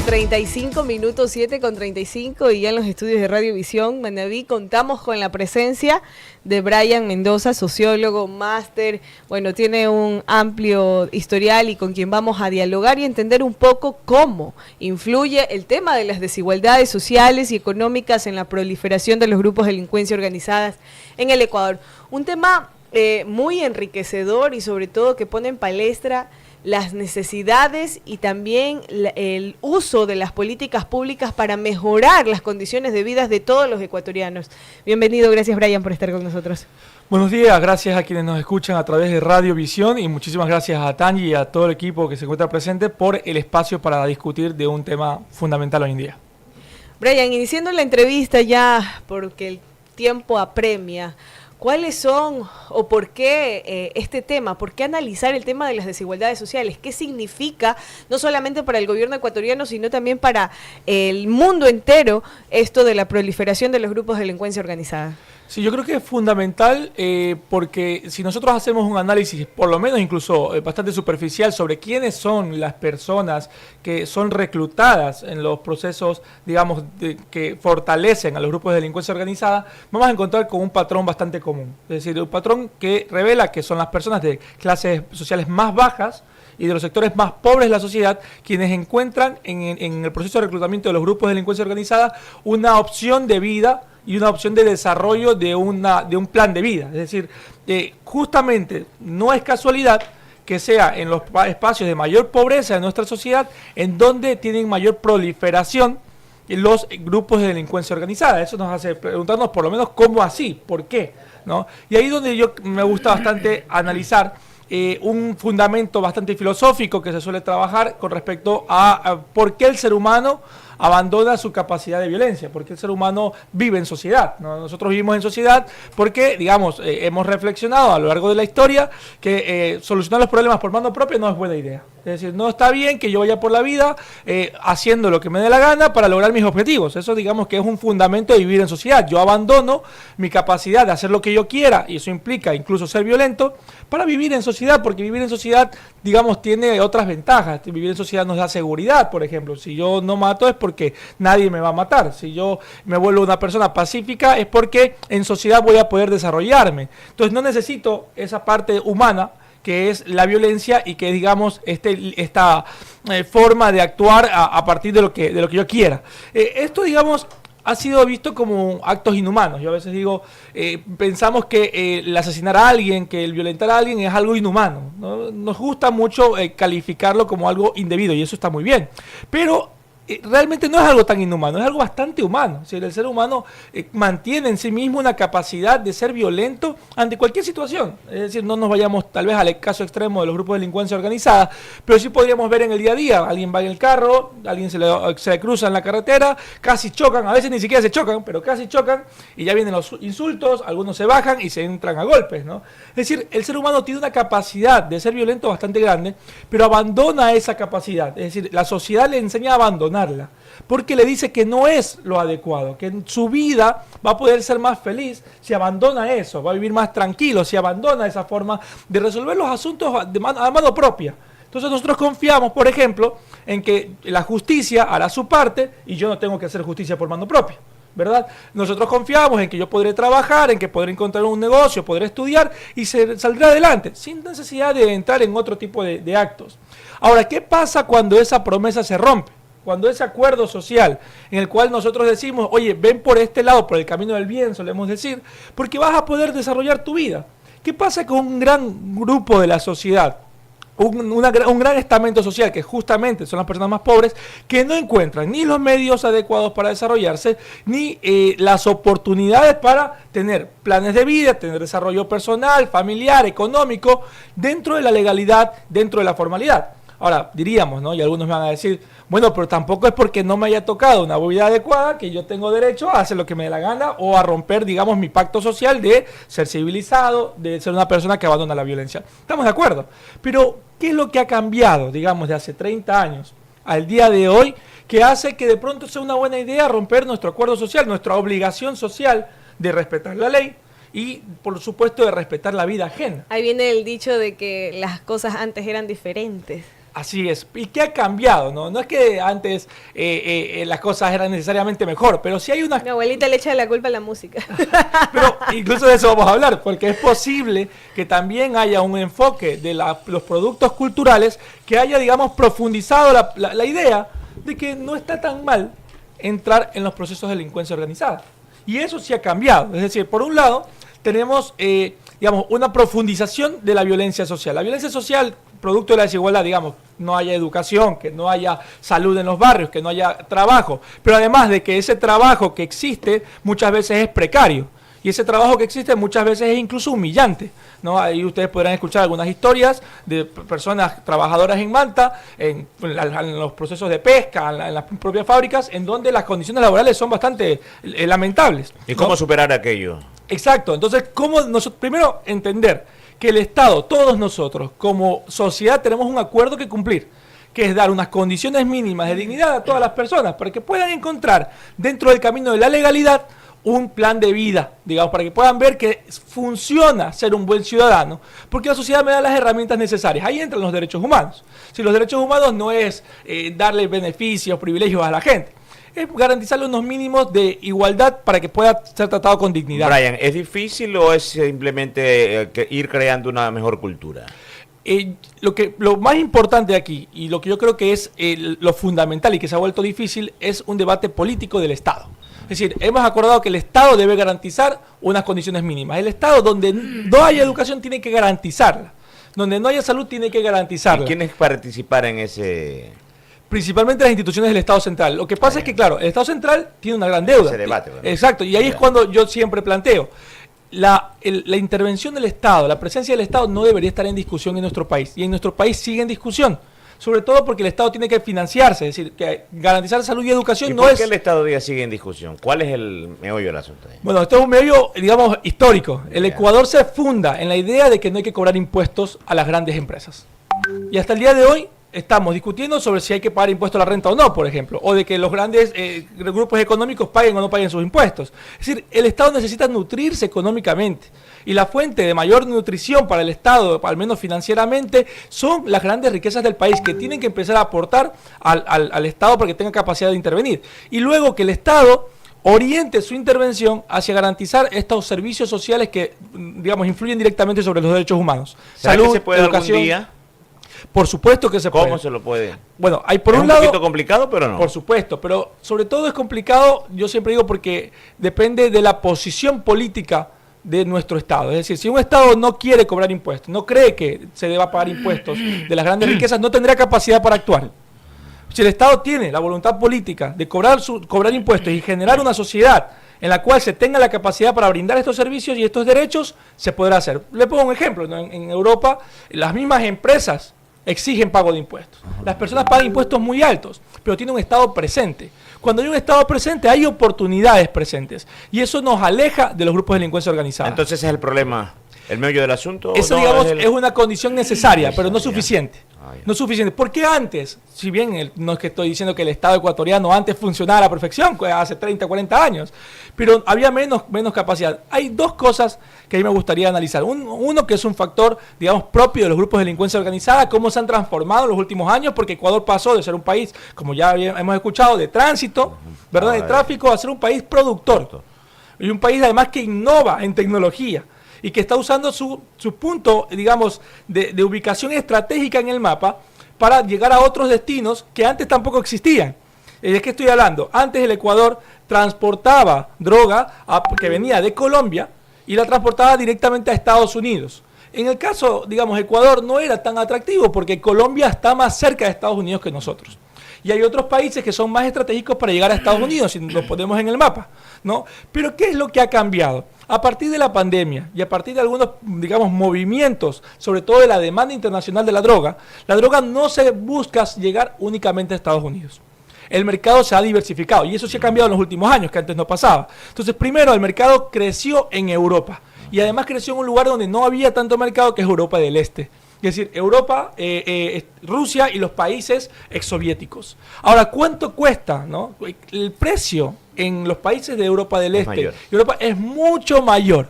35 minutos, 7:35, y ya en los estudios de Radiovisión Manabí contamos con la presencia de Brian Mendoza, sociólogo, máster, bueno, tiene un amplio historial y con quien vamos a dialogar y entender un poco cómo influye el tema de las desigualdades sociales y económicas en la proliferación de los grupos de delincuencia organizadas en el Ecuador. Un tema muy enriquecedor y sobre todo que pone en palestra las necesidades y también el uso de las políticas públicas para mejorar las condiciones de vida de todos los ecuatorianos. Bienvenido, gracias Brian por estar con nosotros. Buenos días, gracias a quienes nos escuchan a través de Radiovisión y muchísimas gracias a Tani y a todo el equipo que se encuentra presente por el espacio para discutir de un tema fundamental hoy en día. Brian, iniciando la entrevista ya, porque el tiempo apremia, ¿cuáles son o por qué este tema? ¿Por qué analizar el tema de las desigualdades sociales? ¿Qué significa no solamente para el gobierno ecuatoriano, sino también para el mundo entero esto de la proliferación de los grupos de delincuencia organizada? Sí, yo creo que es fundamental porque si nosotros hacemos un análisis, por lo menos incluso bastante superficial, sobre quiénes son las personas que son reclutadas en los procesos, digamos, que fortalecen a los grupos de delincuencia organizada, vamos a encontrar con un patrón bastante común. Es decir, un patrón que revela que son las personas de clases sociales más bajas y de los sectores más pobres de la sociedad quienes encuentran en el proceso de reclutamiento de los grupos de delincuencia organizada una opción de vida y una opción de desarrollo de un plan de vida. Es decir, justamente no es casualidad que sea en los espacios de mayor pobreza de nuestra sociedad en donde tienen mayor proliferación los grupos de delincuencia organizada. Eso nos hace preguntarnos por lo menos cómo así, por qué, ¿no? Y ahí donde yo me gusta bastante analizar un fundamento bastante filosófico que se suele trabajar con respecto a por qué el ser humano abandona su capacidad de violencia, porque el ser humano vive en sociedad, ¿no? Nosotros vivimos en sociedad porque, digamos, hemos reflexionado a lo largo de la historia que solucionar los problemas por mano propia no es buena idea. Es decir, no está bien que yo vaya por la vida haciendo lo que me dé la gana para lograr mis objetivos. Eso, digamos, que es un fundamento de vivir en sociedad. Yo abandono mi capacidad de hacer lo que yo quiera, y eso implica incluso ser violento, para vivir en sociedad, porque vivir en sociedad, digamos, tiene otras ventajas. Vivir en sociedad nos da seguridad, por ejemplo. Si yo no mato es porque nadie me va a matar. Si yo me vuelvo una persona pacífica es porque en sociedad voy a poder desarrollarme. Entonces no necesito esa parte humana que es la violencia y que, digamos, esta forma de actuar a partir de lo que yo quiera. Esto, digamos, ha sido visto como actos inhumanos. Yo a veces digo, pensamos que el asesinar a alguien, que el violentar a alguien es algo inhumano, ¿no? Nos gusta mucho calificarlo como algo indebido y eso está muy bien. Pero realmente no es algo tan inhumano, es algo bastante humano. O sea, el ser humano mantiene en sí mismo una capacidad de ser violento ante cualquier situación. Es decir, no nos vayamos tal vez al caso extremo de los grupos de delincuencia organizada, pero sí podríamos ver en el día a día. Alguien va en el carro, alguien se le cruza en la carretera, casi chocan, a veces ni siquiera se chocan, pero casi chocan, y ya vienen los insultos, algunos se bajan y se entran a golpes, ¿no? Es decir, el ser humano tiene una capacidad de ser violento bastante grande, pero abandona esa capacidad. Es decir, la sociedad le enseña a abandonar, porque le dice que no es lo adecuado, que en su vida va a poder ser más feliz si abandona eso, va a vivir más tranquilo si abandona esa forma de resolver los asuntos a mano propia. Entonces nosotros confiamos, por ejemplo, en que la justicia hará su parte y yo no tengo que hacer justicia por mano propia, ¿verdad? Nosotros confiamos en que yo podré trabajar, en que podré encontrar un negocio, podré estudiar y saldré adelante, sin necesidad de entrar en otro tipo de actos. Ahora, ¿qué pasa cuando esa promesa se rompe? Cuando ese acuerdo social en el cual nosotros decimos, oye, ven por este lado, por el camino del bien, solemos decir, porque vas a poder desarrollar tu vida. ¿Qué pasa con un gran grupo de la sociedad? Un gran estamento social, que justamente son las personas más pobres, que no encuentran ni los medios adecuados para desarrollarse, ni las oportunidades para tener planes de vida, tener desarrollo personal, familiar, económico, dentro de la legalidad, dentro de la formalidad. Ahora, diríamos, ¿no? Y algunos me van a decir, bueno, pero tampoco es porque no me haya tocado una vida adecuada que yo tengo derecho a hacer lo que me dé la gana o a romper, digamos, mi pacto social de ser civilizado, de ser una persona que abandona la violencia. Estamos de acuerdo. Pero, ¿qué es lo que ha cambiado, digamos, de hace 30 años al día de hoy, que hace que de pronto sea una buena idea romper nuestro acuerdo social, nuestra obligación social de respetar la ley y, por supuesto, de respetar la vida ajena? Ahí viene el dicho de que las cosas antes eran diferentes. Así es. ¿Y qué ha cambiado? No es que antes las cosas eran necesariamente mejor, pero sí hay una... Mi abuelita le echa la culpa a la música. Pero incluso de eso vamos a hablar, porque es posible que también haya un enfoque de los productos culturales que haya, digamos, profundizado la idea de que no está tan mal entrar en los procesos de delincuencia organizada. Y eso sí ha cambiado. Es decir, por un lado, tenemos, digamos, una profundización de la violencia social. La violencia social, producto de la desigualdad, digamos, no haya educación, que no haya salud en los barrios, que no haya trabajo. Pero además de que ese trabajo que existe muchas veces es precario. Y ese trabajo que existe muchas veces es incluso humillante, ¿no? Ahí ustedes podrán escuchar algunas historias de personas trabajadoras en Manta, en los procesos de pesca, en las propias fábricas, en donde las condiciones laborales son bastante lamentables, ¿no? ¿Y cómo superar aquello? Exacto. Entonces, primero entender que el Estado, todos nosotros, como sociedad, tenemos un acuerdo que cumplir, que es dar unas condiciones mínimas de dignidad a todas las personas para que puedan encontrar dentro del camino de la legalidad un plan de vida, digamos, para que puedan ver que funciona ser un buen ciudadano, porque la sociedad me da las herramientas necesarias. Ahí entran los derechos humanos. Si los derechos humanos no es darle beneficios, privilegios a la gente, es garantizarle unos mínimos de igualdad para que pueda ser tratado con dignidad. Brian, ¿es difícil o es simplemente ir creando una mejor cultura? Lo más importante aquí, y lo que yo creo que es lo fundamental y que se ha vuelto difícil, es un debate político del Estado. Es decir, hemos acordado que el Estado debe garantizar unas condiciones mínimas. El Estado, donde no haya educación, tiene que garantizarla. Donde no haya salud, tiene que garantizarla. ¿Y quiénes participan en ese...? Principalmente las instituciones del Estado central. Lo que pasa es que, claro, el Estado central tiene una gran deuda. Ese debate, ¿verdad? Exacto, y ahí es cuando yo siempre planteo. La intervención del Estado, la presencia del Estado no debería estar en discusión en nuestro país. Y en nuestro país sigue en discusión. Sobre todo porque el Estado tiene que financiarse, es decir, que garantizar salud y educación no es... ¿Por qué el Estado día sigue en discusión? ¿Cuál es el meollo del asunto ahí? Bueno, esto es un meollo, digamos, histórico. El Ecuador se funda en la idea de que no hay que cobrar impuestos a las grandes empresas. Y hasta el día de hoy estamos discutiendo sobre si hay que pagar impuestos a la renta o no, por ejemplo, o de que los grandes grupos económicos paguen o no paguen sus impuestos. Es decir, el Estado necesita nutrirse económicamente. Y la fuente de mayor nutrición para el Estado, al menos financieramente, son las grandes riquezas del país que tienen que empezar a aportar al Estado para que tenga capacidad de intervenir. Y luego que el Estado oriente su intervención hacia garantizar estos servicios sociales que, digamos, influyen directamente sobre los derechos humanos. ¿Será que se puede educación, algún día? Por supuesto que se puede. ¿Cómo se lo puede? Bueno, hay por es un lado... un poquito complicado, pero no. Por supuesto, pero sobre todo es complicado, yo siempre digo, porque depende de la posición política de nuestro Estado. Es decir, si un Estado no quiere cobrar impuestos, no cree que se deba pagar impuestos de las grandes riquezas, no tendrá capacidad para actuar. Si el Estado tiene la voluntad política de cobrar impuestos y generar una sociedad en la cual se tenga la capacidad para brindar estos servicios y estos derechos, se podrá hacer. Le pongo un ejemplo, ¿no? En Europa, las mismas empresas exigen pago de impuestos. Las personas pagan impuestos muy altos, pero tiene un Estado presente. Cuando hay un Estado presente, hay oportunidades presentes. Y eso nos aleja de los grupos de delincuencia organizada. Entonces, ¿ese es el problema? ¿El meollo del asunto? Eso, no, digamos, es una condición necesaria, pero no ya. suficiente. Ya. No suficiente. Porque antes, si bien no es que estoy diciendo que el Estado ecuatoriano antes funcionaba a la perfección, hace 30, 40 años, pero había menos capacidad. Hay dos cosas que a mí me gustaría analizar. Uno que es un factor, digamos, propio de los grupos de delincuencia organizada, cómo se han transformado en los últimos años, porque Ecuador pasó de ser un país, como ya hemos escuchado, de tránsito, ¿verdad?, de tráfico, a ser un país productor. Y un país además que innova en tecnología y que está usando su punto, digamos, de ubicación estratégica en el mapa para llegar a otros destinos que antes tampoco existían. ¿De qué estoy hablando? Antes el Ecuador transportaba droga que venía de Colombia y la transportaba directamente a Estados Unidos. En el caso, digamos, Ecuador no era tan atractivo porque Colombia está más cerca de Estados Unidos que nosotros. Y hay otros países que son más estratégicos para llegar a Estados Unidos, si los ponemos en el mapa, ¿no? Pero ¿qué es lo que ha cambiado? A partir de la pandemia y a partir de algunos, digamos, movimientos, sobre todo de la demanda internacional de la droga no se busca llegar únicamente a Estados Unidos. El mercado se ha diversificado y eso sí ha cambiado en los últimos años, que antes no pasaba. Entonces, primero, el mercado creció en Europa y además creció en un lugar donde no había tanto mercado, que es Europa del Este. Es decir, Europa, Rusia y los países exsoviéticos. Ahora, ¿cuánto cuesta, no? El precio en los países de Europa del Este, Europa es mucho mayor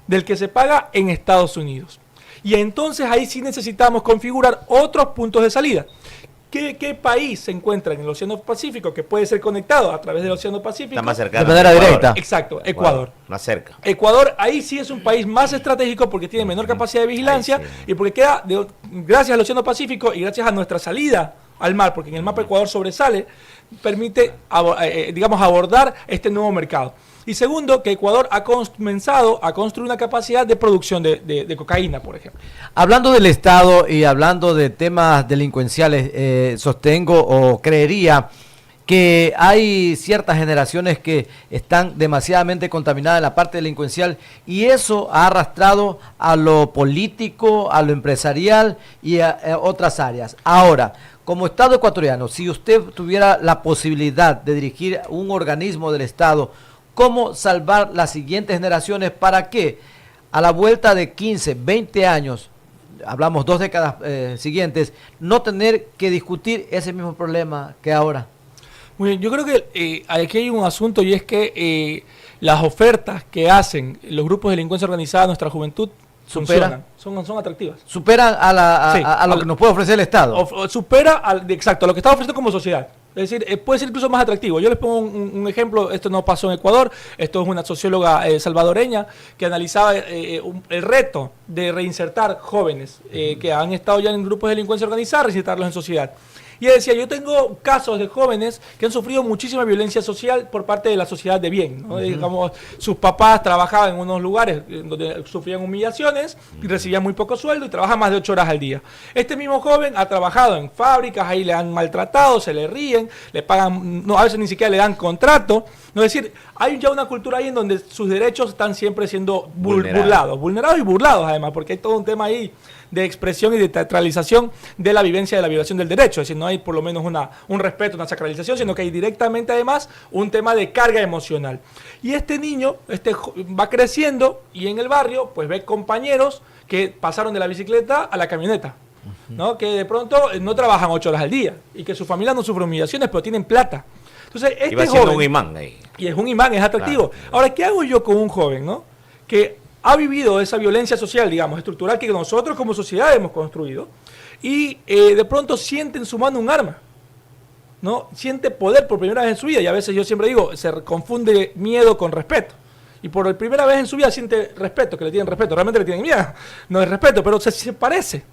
del que se paga en Estados Unidos. Y entonces ahí sí necesitamos configurar otros puntos de salida. ¿Qué país se encuentra en el Océano Pacífico que puede ser conectado a través del Océano Pacífico? Está más cercano. De manera directa. Exacto, Ecuador. Más cerca. Ecuador ahí sí es un país más estratégico porque tiene menor capacidad de vigilancia y porque queda, gracias al Océano Pacífico y gracias a nuestra salida al mar, porque en el mapa Ecuador sobresale, permite, digamos, abordar este nuevo mercado. Y segundo, que Ecuador ha comenzado a construir una capacidad de producción de cocaína, por ejemplo. Hablando del Estado y hablando de temas delincuenciales, sostengo o creería que hay ciertas generaciones que están demasiadamente contaminadas en la parte delincuencial y eso ha arrastrado a lo político, a lo empresarial y a otras áreas. Ahora, como Estado ecuatoriano, si usted tuviera la posibilidad de dirigir un organismo del Estado, ¿cómo salvar las siguientes generaciones para que a la vuelta de 15, 20 años, hablamos 2 décadas siguientes, no tener que discutir ese mismo problema que ahora? Muy bien, yo creo que aquí hay un asunto y es que las ofertas que hacen los grupos de delincuencia organizada a nuestra juventud funcionan, son atractivas. Superan a lo que nos puede ofrecer el Estado. Supera, exacto, a lo que está ofreciendo como sociedad. Es decir, puede ser incluso más atractivo. Yo les pongo un ejemplo, esto no pasó en Ecuador, esto es una socióloga salvadoreña que analizaba el reto de reinsertar jóvenes que han estado ya en grupos de delincuencia organizada, reinsertarlos en sociedad. Y ella decía, yo tengo casos de jóvenes que han sufrido muchísima violencia social por parte de la sociedad de bien, ¿no? Digamos, sus papás trabajaban en unos lugares donde sufrían humillaciones y recibían muy poco sueldo y trabajan más de 8 horas al día. Este mismo joven ha trabajado en fábricas, ahí le han maltratado, se le ríen, le pagan, no, a veces ni siquiera le dan contrato. No, es decir, hay ya una cultura ahí en donde sus derechos están siempre siendo vulnerados y burlados además, porque hay todo un tema ahí de expresión y de teatralización de la vivencia de la violación del derecho. Es decir, no hay por lo menos un respeto, una sacralización, sino que hay directamente además un tema de carga emocional. Y este niño va creciendo y en el barrio pues ve compañeros que pasaron de la bicicleta a la camioneta, ¿no? Que de pronto no trabajan 8 horas al día y que su familia no sufre humillaciones, pero tienen plata. Entonces, este va siendo joven, un imán ahí. Y es un imán, es atractivo. Claro. Ahora, ¿qué hago yo con un joven, no? Que ha vivido esa violencia social, digamos, estructural que nosotros como sociedad hemos construido y de pronto siente en su mano un arma, ¿no? Siente poder por primera vez en su vida y a veces yo siempre digo, se confunde miedo con respeto. Y por primera vez en su vida siente respeto, que le tienen respeto, realmente le tienen miedo, no es respeto, pero se parece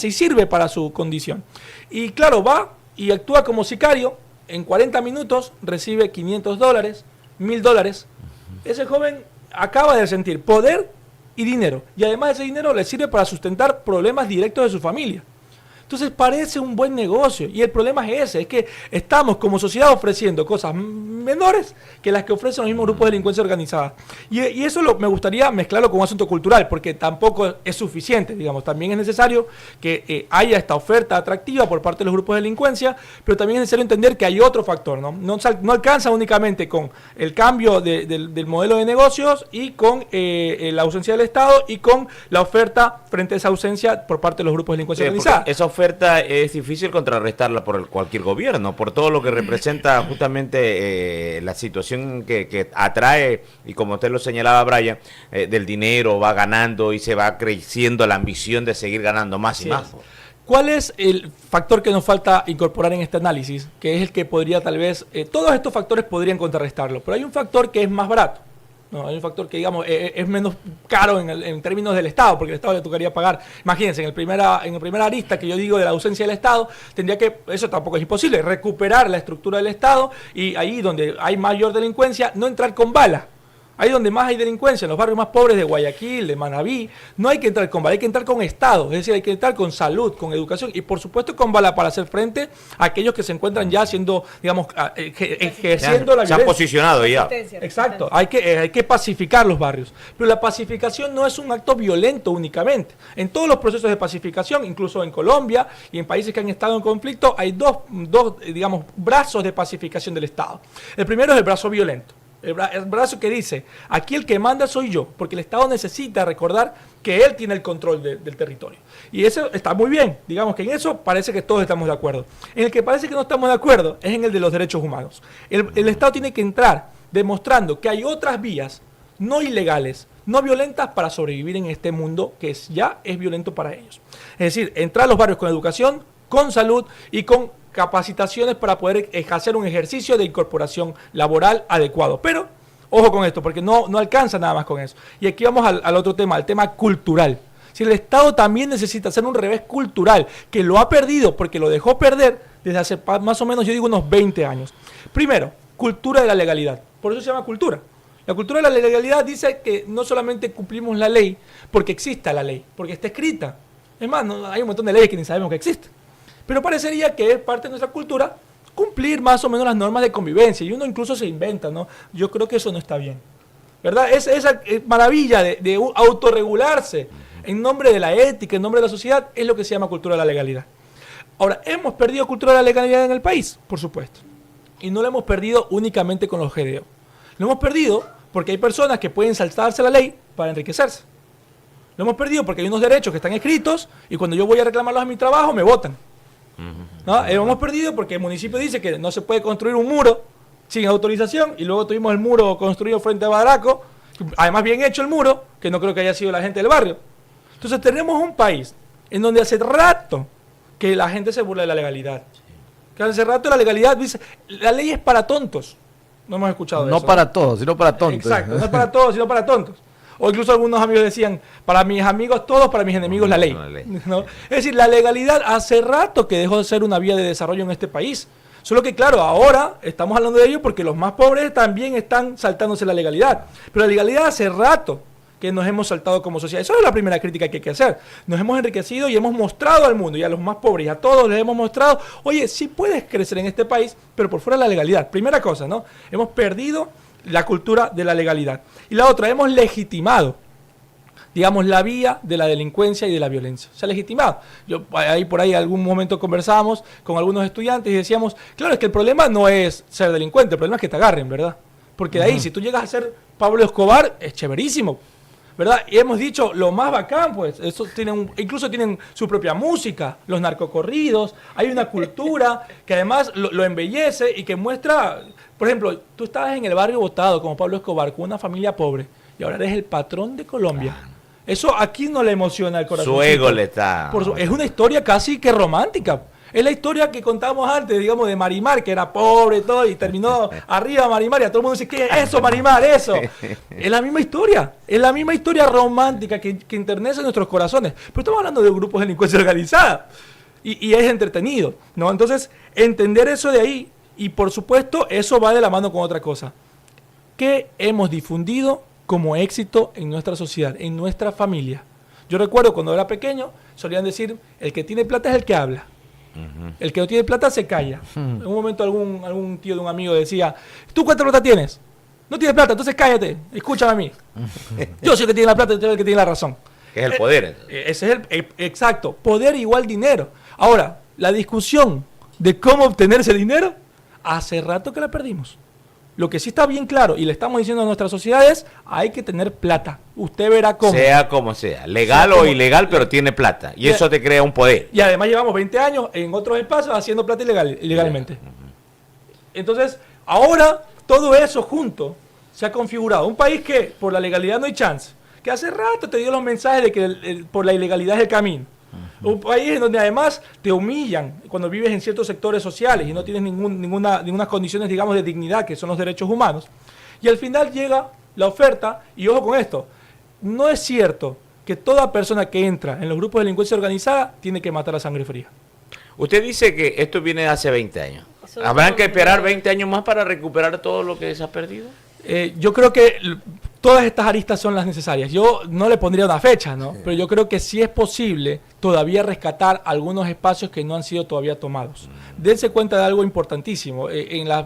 y sirve para su condición. Y claro, va y actúa como sicario, en 40 minutos recibe $500, $1,000. Ese joven acaba de sentir poder y dinero, y además ese dinero le sirve para sustentar problemas directos de su familia. Entonces parece un buen negocio y el problema es ese, es que estamos como sociedad ofreciendo cosas menores que las que ofrecen los mismos grupos de delincuencia organizada. Y eso me gustaría mezclarlo con un asunto cultural, porque tampoco es suficiente, digamos, también es necesario que haya esta oferta atractiva por parte de los grupos de delincuencia, pero también es necesario entender que hay otro factor, ¿no? No alcanza únicamente con el cambio del modelo de negocios y con la ausencia del Estado y con la oferta frente a esa ausencia por parte de los grupos de delincuencia organizada. Esa oferta es difícil contrarrestarla por cualquier gobierno, por todo lo que representa justamente la situación que atrae, y como usted lo señalaba, Brian, del dinero, va ganando y se va creciendo la ambición de seguir ganando más y más. ¿Cuál es el factor que nos falta incorporar en este análisis? Que es el que podría tal vez, todos estos factores podrían contrarrestarlo, pero hay un factor que es más barato. No, hay un factor que, digamos, es menos caro en términos del Estado, porque el Estado le tocaría pagar. Imagínense, en el primera arista que yo digo de la ausencia del Estado, tendría que, eso tampoco es imposible, recuperar la estructura del Estado y ahí donde hay mayor delincuencia, no entrar con bala. Ahí donde más hay delincuencia, en los barrios más pobres de Guayaquil, de Manabí, no hay que entrar con bala, hay que entrar con Estado, es decir, hay que entrar con salud, con educación y por supuesto con bala para hacer frente a aquellos que se encuentran ya haciendo, digamos, ejerciendo la violencia. Se han posicionado ya. Exacto, hay que pacificar los barrios, pero la pacificación no es un acto violento únicamente. En todos los procesos de pacificación, incluso en Colombia y en países que han estado en conflicto, hay dos digamos, brazos de pacificación del Estado. El primero es el brazo violento. El brazo que dice, aquí el que manda soy yo, porque el Estado necesita recordar que él tiene el control del territorio. Y eso está muy bien, digamos que en eso parece que todos estamos de acuerdo. En el que parece que no estamos de acuerdo es en el de los derechos humanos. El Estado tiene que entrar demostrando que hay otras vías no ilegales, no violentas para sobrevivir en este mundo que ya es violento para ellos. Es decir, entrar a los barrios con educación, con salud y con capacitaciones para poder hacer un ejercicio de incorporación laboral adecuado. Pero, ojo con esto, porque no alcanza nada más con eso. Y aquí vamos al otro tema, al tema cultural. Si el Estado también necesita hacer un revés cultural, que lo ha perdido porque lo dejó perder desde hace más o menos, yo digo, unos 20 años. Primero, cultura de la legalidad. Por eso se llama cultura. La cultura de la legalidad dice que no solamente cumplimos la ley porque exista la ley, porque está escrita. Es más, hay un montón de leyes que ni sabemos que existen. Pero parecería que es parte de nuestra cultura cumplir más o menos las normas de convivencia. Y uno incluso se inventa, ¿no? Yo creo que eso no está bien. ¿Verdad? Esa maravilla de autorregularse en nombre de la ética, en nombre de la sociedad, es lo que se llama cultura de la legalidad. Ahora, ¿hemos perdido cultura de la legalidad en el país? Por supuesto. Y no lo hemos perdido únicamente con los GDO. Lo hemos perdido porque hay personas que pueden saltarse la ley para enriquecerse. Lo hemos perdido porque hay unos derechos que están escritos y cuando yo voy a reclamarlos a mi trabajo me votan. ¿No? Lo hemos perdido porque el municipio dice que no se puede construir un muro sin autorización y luego tuvimos el muro construido frente a Baraco, además bien hecho el muro, que no creo que haya sido la gente del barrio. Entonces tenemos un país en donde hace rato que la gente se burla de la legalidad. Que hace rato la legalidad dice, la ley es para tontos. No hemos escuchado eso. No para todos, sino para tontos. Exacto, no es para todos, sino para tontos. O incluso algunos amigos decían, para mis amigos todos, para mis enemigos la ley. ¿No? Es decir, la legalidad hace rato que dejó de ser una vía de desarrollo en este país. Solo que, claro, ahora estamos hablando de ello porque los más pobres también están saltándose la legalidad. Pero la legalidad hace rato que nos hemos saltado como sociedad. Eso es la primera crítica que hay que hacer. Nos hemos enriquecido y hemos mostrado al mundo y a los más pobres y a todos les hemos mostrado, oye, sí puedes crecer en este país, pero por fuera de la legalidad. Primera cosa, ¿no? Hemos perdido la cultura de la legalidad. Y la otra, hemos legitimado, digamos, la vía de la delincuencia y de la violencia. Se ha legitimado. Por ahí algún momento conversábamos con algunos estudiantes y decíamos, claro, es que el problema no es ser delincuente, el problema es que te agarren, ¿verdad? Porque de ahí, si tú llegas a ser Pablo Escobar, es chéverísimo, ¿verdad? Y hemos dicho, lo más bacán, pues, incluso tienen su propia música, los narcocorridos, hay una cultura que además lo embellece y que muestra, por ejemplo, tú estabas en el barrio Botado como Pablo Escobar, con una familia pobre, y ahora eres el patrón de Colombia. Eso aquí no le emociona el corazón. Su ego le está... Es una historia casi que romántica. Es la historia que contábamos antes, digamos, de Marimar, que era pobre y todo, y terminó arriba Marimar, y a todo el mundo dice, ¿qué es eso, Marimar? Eso. Es la misma historia romántica que enternece nuestros corazones. Pero estamos hablando de grupos de delincuencia organizada, y es entretenido, ¿no? Entonces, entender eso de ahí, y por supuesto, eso va de la mano con otra cosa. ¿Qué hemos difundido como éxito en nuestra sociedad, en nuestra familia? Yo recuerdo cuando era pequeño, solían decir, el que tiene plata es el que habla. El que no tiene plata se calla. En un momento algún tío de un amigo decía, ¿tú cuánta plata tienes? No tienes plata, entonces cállate, escúchame a mí. Yo soy el que tiene la plata, yo soy el que tiene la razón. Que es el poder. Ese es exacto, poder igual dinero. Ahora, la discusión de cómo obtener ese dinero, hace rato que la perdimos. Lo que sí está bien claro, y le estamos diciendo a nuestras sociedades, hay que tener plata. Usted verá cómo. Sea como sea, legal o ilegal, pero tiene plata. Y eso te crea un poder. Y además llevamos 20 años en otros espacios haciendo plata ilegalmente. Entonces, ahora todo eso junto se ha configurado. Un país que por la legalidad no hay chance, que hace rato te dio los mensajes de que por la ilegalidad es el camino. Un país en donde además te humillan cuando vives en ciertos sectores sociales y no tienes ninguna condiciones, digamos, de dignidad, que son los derechos humanos. Y al final llega la oferta, y ojo con esto, no es cierto que toda persona que entra en los grupos de delincuencia organizada tiene que matar a sangre fría. Usted dice que esto viene de hace 20 años. ¿Habrán que esperar 20 años más para recuperar todo lo que se ha perdido? Yo creo que todas estas aristas son las necesarias. Yo no le pondría una fecha, ¿no? Pero yo creo que sí es posible todavía rescatar algunos espacios que no han sido todavía tomados. Dense cuenta de algo importantísimo.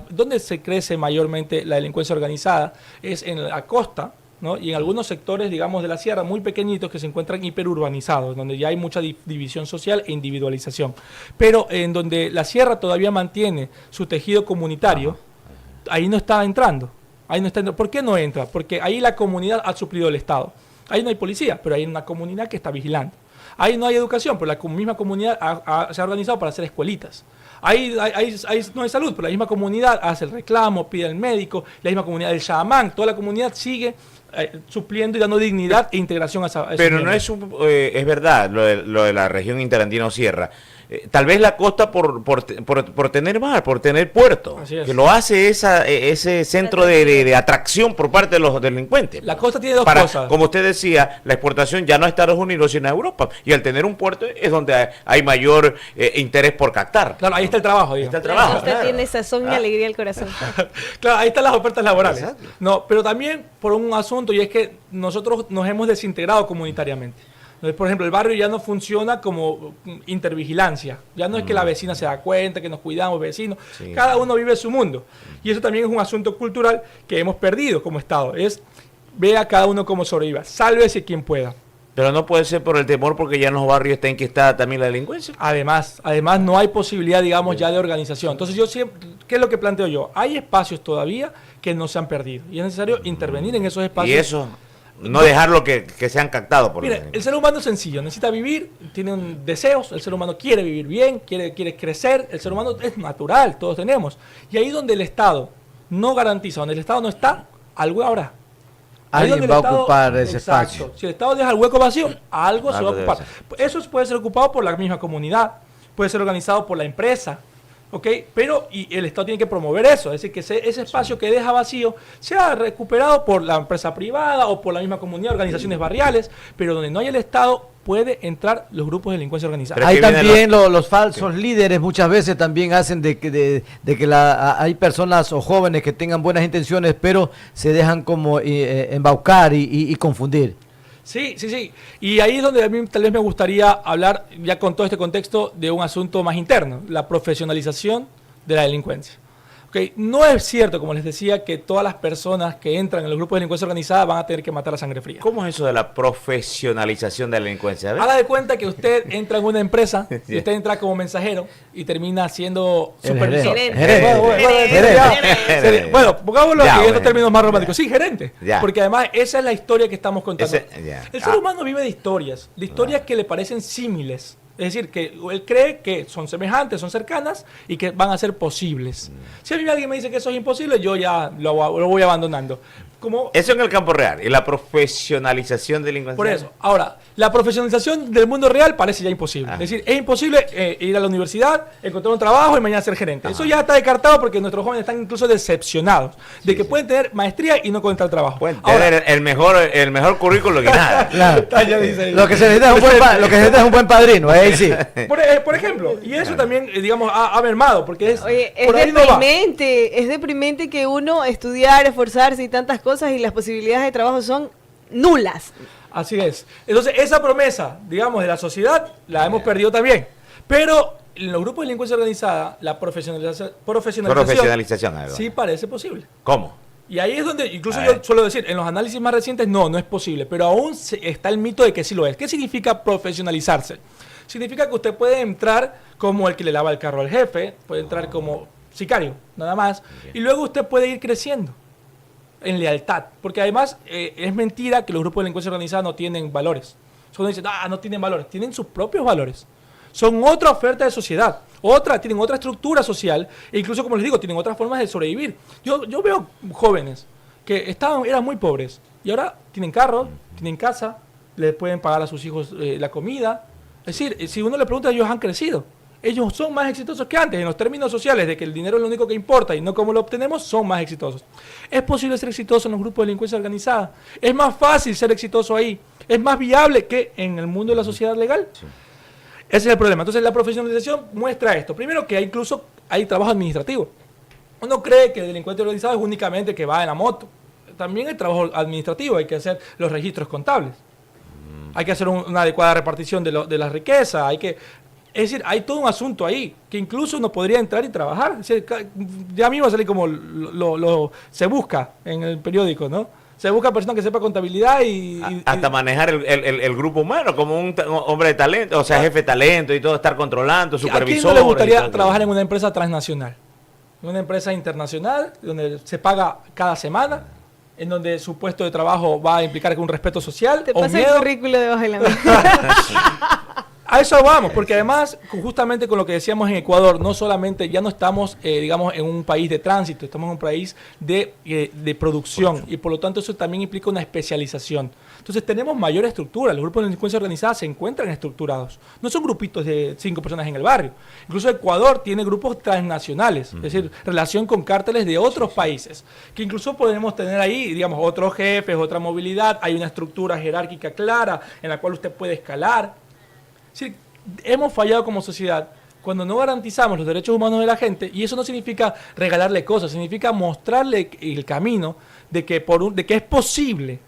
Donde se crece mayormente la delincuencia organizada es en la costa, ¿no? Y en algunos sectores, digamos, de la sierra, muy pequeñitos, que se encuentran hiperurbanizados, donde ya hay mucha división social e individualización. Pero en donde la sierra todavía mantiene su tejido comunitario, ahí no está entrando. ¿Por qué no entra? Porque ahí la comunidad ha suplido el Estado. Ahí no hay policía, pero hay una comunidad que está vigilando. Ahí no hay educación, pero la misma comunidad se ha organizado para hacer escuelitas. Ahí no hay salud, pero la misma comunidad hace el reclamo, pide al médico, la misma comunidad del chamán, toda la comunidad sigue supliendo y dando dignidad e integración a esos Pero no miembros. es verdad lo de la región interandino sierra. Tal vez la costa por tener mar, por tener puerto, Así es. que lo hace ese centro de atracción por parte de los delincuentes. La costa tiene dos Para, cosas. como usted decía, la exportación ya no a Estados Unidos, sino a Europa. Y al tener un puerto es donde hay mayor interés por captar. Claro, ahí está el trabajo, Está el digamos. trabajo. Usted claro. tiene sazón y Ah. alegría al corazón. Claro, ahí están las ofertas laborales. Exacto. No, pero también por un asunto, y es que nosotros nos hemos desintegrado comunitariamente. Entonces, por ejemplo, el barrio ya no funciona como intervigilancia. Ya no es que la vecina se da cuenta, que nos cuidamos, vecinos. Sí. Cada uno vive su mundo. Y eso también es un asunto cultural que hemos perdido como Estado. Es ve a cada uno cómo sobreviva. Sálvese quien pueda. Pero no puede ser por el temor, porque ya en los barrios está enquistada también la delincuencia. Además no hay posibilidad, digamos, ya de organización. Entonces yo siempre, ¿qué es lo que planteo yo? Hay espacios todavía que no se han perdido y es necesario intervenir en esos espacios. Y eso, no dejarlo que sean captados por los Mire, el delincuentes. ser humano es sencillo, necesita vivir, tiene deseos, el ser humano quiere vivir bien, quiere crecer, el ser humano es natural, todos tenemos. Y ahí donde el Estado no garantiza, donde el Estado no está, algo habrá. Ahí Alguien donde el va a Estado- ocupar ese Exacto. espacio. Si el Estado deja el hueco vacío, algo se va a Algo debe ocupar. Eso puede ser ocupado por la misma comunidad, puede ser organizado por la empresa, ¿ok? Pero y el Estado tiene que promover eso, es decir, que ese espacio que deja vacío sea recuperado por la empresa privada o por la misma comunidad, organizaciones barriales, pero donde no hay el Estado puede entrar los grupos de delincuencia organizada. Pero Ahí es que vienen también los falsos líderes muchas veces también hacen de que hay personas o jóvenes que tengan buenas intenciones, pero se dejan como embaucar y confundir. Sí, sí, sí. Y ahí es donde a mí tal vez me gustaría hablar, ya con todo este contexto, de un asunto más interno, la profesionalización de la delincuencia. Okay. No es cierto, como les decía, que todas las personas que entran en los grupos de delincuencia organizada van a tener que matar a sangre fría. ¿Cómo es eso de la profesionalización de la delincuencia? A ver. Haga de cuenta que usted entra en una empresa y usted entra como mensajero y termina siendo El supervisor. Gerente. Bueno, pongámoslo Ya, en estos bueno. términos más románticos. Sí, gerente. Ya. Porque además esa es la historia que estamos contando. Ya. El ser humano vive de historias que le parecen símiles. Es decir, que él cree que son semejantes, son cercanas y que van a ser posibles. Si a mí alguien me dice que eso es imposible, yo ya lo voy abandonando. Como Eso en el campo real. Y la profesionalización delincuencial. por eso. Ahora, la profesionalización del mundo real parece ya imposible. Ajá. Es decir, es imposible ir a la universidad, encontrar un trabajo y mañana ser gerente. Eso ya está descartado porque nuestros jóvenes están incluso decepcionados de que pueden tener maestría y no encontrar trabajo. Pueden Ahora, tener el mejor currículo que nada. Claro. Tania dice ahí. Lo que se necesita es un buen padrino, ahí sí. por ejemplo, y eso también, digamos, ha mermado, porque es, Oye, es por ahí no va. deprimente que uno estudiar, esforzarse y tantas cosas y las posibilidades de trabajo son nulas. Así es. Entonces, esa promesa, digamos, de la sociedad, la hemos perdido también. Pero en los grupos de delincuencia organizada, la profesionalización a ver, sí parece posible. ¿Cómo? Y ahí es donde, incluso A yo ver. suelo decir, en los análisis más recientes, no es posible, pero aún está el mito de que sí lo es. ¿Qué significa profesionalizarse? Significa que usted puede entrar como el que le lava el carro al jefe, puede entrar como sicario, nada más, y luego usted puede ir creciendo en lealtad, porque además es mentira que los grupos de delincuencia organizada no tienen valores. Solo dicen, no tienen valores, tienen sus propios valores. Son otra oferta de sociedad, tienen otra estructura social, e incluso, como les digo, tienen otras formas de sobrevivir. Yo veo jóvenes que eran muy pobres, y ahora tienen carro, tienen casa, le pueden pagar a sus hijos la comida. Es decir, si uno le pregunta, ellos han crecido. Ellos son más exitosos que antes, en los términos sociales, de que el dinero es lo único que importa y no cómo lo obtenemos, son más exitosos. Es posible ser exitoso en los grupos de delincuencia organizada. Es más fácil ser exitoso ahí. Es más viable que en el mundo de la sociedad legal. Sí. Ese es el problema. Entonces, la profesionalización muestra esto. Primero, que incluso hay trabajo administrativo. Uno cree que el delincuente organizado es únicamente que va en la moto. También hay trabajo administrativo, hay que hacer los registros contables. Hay que hacer una adecuada repartición de la riqueza, es decir, hay todo un asunto ahí, que incluso uno podría entrar y trabajar. Es decir, ya mismo va a salir como se busca en el periódico, ¿no? Se busca personas que sepa contabilidad hasta manejar el grupo humano, como un hombre de talento, o sea, jefe de talento y todo, estar controlando, supervisor. ¿A quién no le gustaría trabajar en una empresa transnacional? En una empresa internacional, donde se paga cada semana, en donde su puesto de trabajo va a implicar un respeto social Te o pasa miedo. el currículo debajo de la mesa. A eso vamos, porque además, justamente con lo que decíamos en Ecuador, no solamente ya no estamos, digamos, en un país de tránsito, estamos en un país de producción, y por lo tanto eso también implica una especialización. Entonces tenemos mayor estructura, los grupos de delincuencia organizada se encuentran estructurados, no son grupitos de 5 personas en el barrio. Incluso Ecuador tiene grupos transnacionales, es decir, relación con cárteles de otros países, que incluso podemos tener ahí, digamos, otros jefes, otra movilidad, hay una estructura jerárquica clara en la cual usted puede escalar. Es decir, hemos fallado como sociedad cuando no garantizamos los derechos humanos de la gente, y eso no significa regalarle cosas, significa mostrarle el camino de que es posible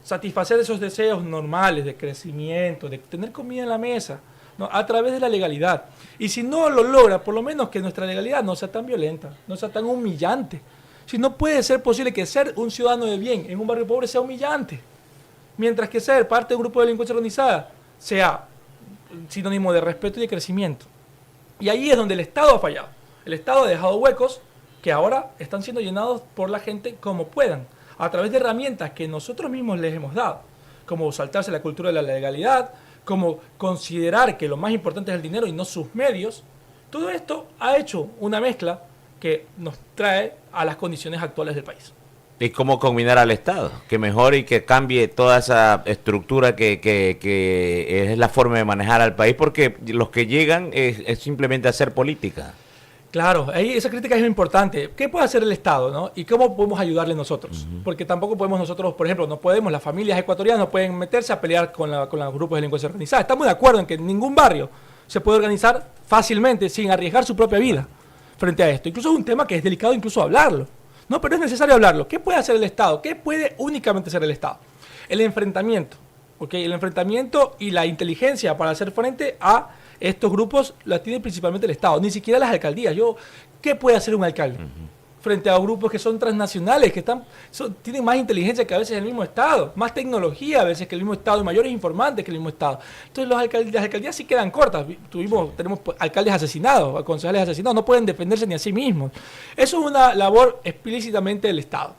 satisfacer esos deseos normales de crecimiento, de tener comida en la mesa, ¿no? A través de la legalidad. Y si no lo logra, por lo menos que nuestra legalidad no sea tan violenta, no sea tan humillante. Si no puede ser posible que ser un ciudadano de bien en un barrio pobre sea humillante, mientras que ser parte de un grupo de delincuencia organizada sea sinónimo de respeto y de crecimiento. Y ahí es donde el Estado ha fallado. El Estado ha dejado huecos que ahora están siendo llenados por la gente como puedan, a través de herramientas que nosotros mismos les hemos dado, como saltarse la cultura de la legalidad, como considerar que lo más importante es el dinero y no sus medios. Todo esto ha hecho una mezcla que nos trae a las condiciones actuales del país. ¿Y cómo combinar al Estado? Que mejore y que cambie toda esa estructura que es la forma de manejar al país, porque los que llegan es simplemente hacer política. Claro, ahí esa crítica es importante. ¿Qué puede hacer el Estado, no? ¿Y cómo podemos ayudarle nosotros? Porque tampoco podemos nosotros, por ejemplo, las familias ecuatorianas no pueden meterse a pelear con los grupos de delincuencia organizada. Estamos de acuerdo en que en ningún barrio se puede organizar fácilmente sin arriesgar su propia vida frente a esto. Incluso es un tema que es delicado incluso hablarlo, ¿no? Pero es necesario hablarlo. ¿Qué puede hacer el Estado? ¿Qué puede únicamente hacer el Estado? El enfrentamiento, ¿ok? El enfrentamiento y la inteligencia para hacer frente a estos grupos la tiene principalmente el Estado, ni siquiera las alcaldías. ¿Qué puede hacer un alcalde frente a grupos que son transnacionales, que tienen más inteligencia que a veces el mismo Estado, más tecnología a veces que el mismo Estado y mayores informantes que el mismo Estado? Entonces las alcaldías sí quedan cortas. Tenemos alcaldes asesinados, concejales asesinados, no pueden defenderse ni a sí mismos. Eso es una labor explícitamente del Estado.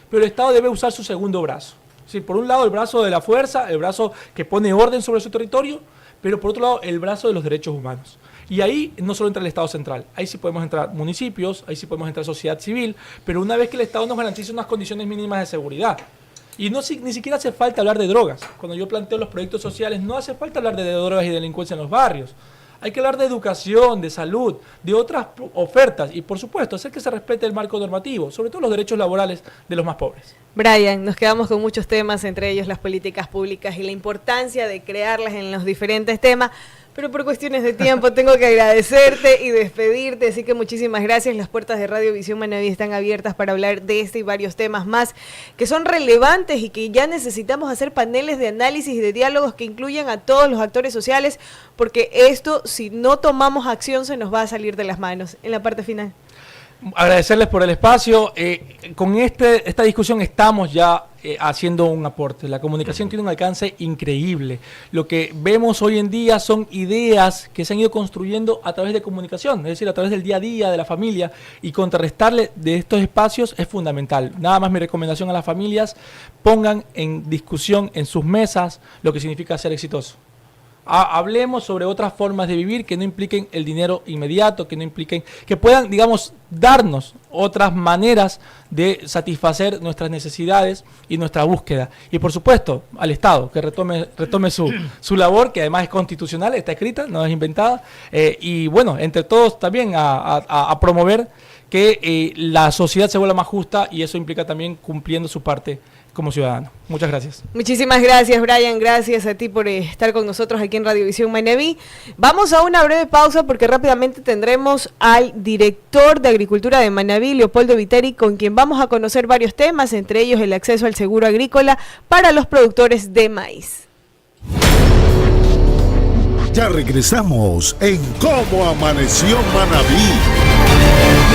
Pero el Estado debe usar su segundo brazo. Sí, por un lado el brazo de la fuerza, el brazo que pone orden sobre su territorio, pero por otro lado el brazo de los derechos humanos. Y ahí no solo entra el Estado central, ahí sí podemos entrar municipios, ahí sí podemos entrar sociedad civil, pero una vez que el Estado nos garantice unas condiciones mínimas de seguridad. Y ni siquiera hace falta hablar de drogas. Cuando yo planteo los proyectos sociales, no hace falta hablar de drogas y delincuencia en los barrios. Hay que hablar de educación, de salud, de otras ofertas y, por supuesto, hacer que se respete el marco normativo, sobre todo los derechos laborales de los más pobres. Brian, nos quedamos con muchos temas, entre ellos las políticas públicas y la importancia de crearlas en los diferentes temas, pero por cuestiones de tiempo tengo que agradecerte y despedirte, así que muchísimas gracias. Las puertas de Radio Visión Manaví están abiertas para hablar de este y varios temas más que son relevantes y que ya necesitamos hacer paneles de análisis y de diálogos que incluyan a todos los actores sociales, porque esto, si no tomamos acción, se nos va a salir de las manos. En la parte final. Agradecerles por el espacio. Con esta discusión estamos ya haciendo un aporte. La comunicación tiene un alcance increíble. Lo que vemos hoy en día son ideas que se han ido construyendo a través de comunicación, es decir, a través del día a día de la familia, y contrarrestarle de estos espacios es fundamental. Nada más mi recomendación a las familias: pongan en discusión en sus mesas lo que significa ser exitoso. Hablemos sobre otras formas de vivir que no impliquen el dinero inmediato, que no impliquen, que puedan, digamos, darnos otras maneras de satisfacer nuestras necesidades y nuestra búsqueda. Y por supuesto, al Estado, que retome su labor, que además es constitucional, está escrita, no es inventada, y bueno, entre todos también a promover que la sociedad se vuelva más justa, y eso implica también cumpliendo su parte como ciudadano. Muchas gracias. Muchísimas gracias, Brian. Gracias a ti por estar con nosotros aquí en Radiovisión Manaví. Vamos a una breve pausa porque rápidamente tendremos al director de Agricultura de Manaví, Leopoldo Viteri, con quien vamos a conocer varios temas, entre ellos el acceso al seguro agrícola para los productores de maíz. Ya regresamos en Cómo Amaneció Manaví.